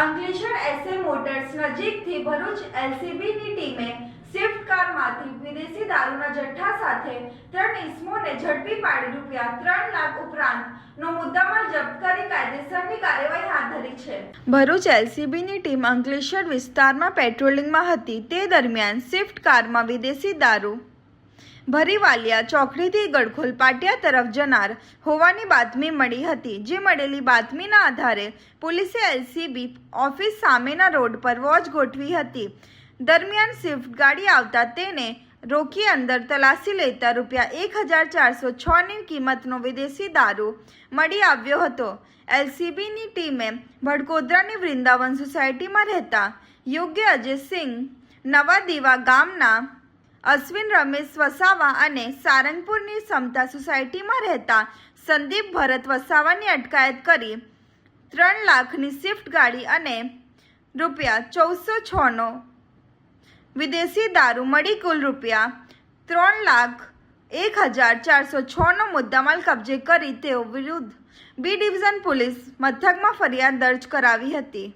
Ankleshwar SA motors નજીકથી ભરૂચ એલસીબીની ટીમે Swift કારમાંથી વિદેશી દારૂના જથ્થા સાથે 3 ઇસમોને ઝડપી પાડી ₹3 લાખ ઉપરાંતનો મુદ્દામાલ જપ્ત કરી કાયદેસરની કાર્યવાહી હાથ ધરી છે। ભરૂચ એલસીબીની ટીમ અંકલેશ્વર વિસ્તારમાં પેટ્રોલિંગમાં હતી તે દરમિયાન સ્વિફ્ટ કારમાં વિદેશી દારૂ ભરી વાલિયા ચોકડીથી ગડખોલ પાટિયા તરફ જનાર હોવાની બાતમી મળી હતી। જે મળેલી બાતમીના આધારે પોલીસે એલસીબી ઓફિસ સામેના રોડ પર વોચ ગોઠવી હતી। દરમિયાન સ્વિફ્ટ ગાડી આવતા તેને રોકી અંદર તલાશી લેતા ₹1406ની કિંમતનો વિદેશી દારૂ મળી આવ્યો હતો। એલસીબીની ટીમે ભડકોદરાની વૃંદાવન સોસાયટીમાં રહેતા યોગ્ય અજયસિંહ નવા દીવા ગામના અશ્વિન રમેશ વસાવા અને સારંગપુરની સમતા સોસાયટીમાં રહેતા સંદીપ ભરત વસાવાની અટકાયત કરી 3 લાખની સ્વિફ્ટ ગાડી અને ₹1406નો વિદેશી દારૂ મળી કુલ ₹3,01,406નો મુદ્દામાલ કબજે કરી તેઓ વિરુદ્ધ બી ડિવિઝન પોલીસ મથકમાં ફરિયાદ દર્જ કરાવી હતી।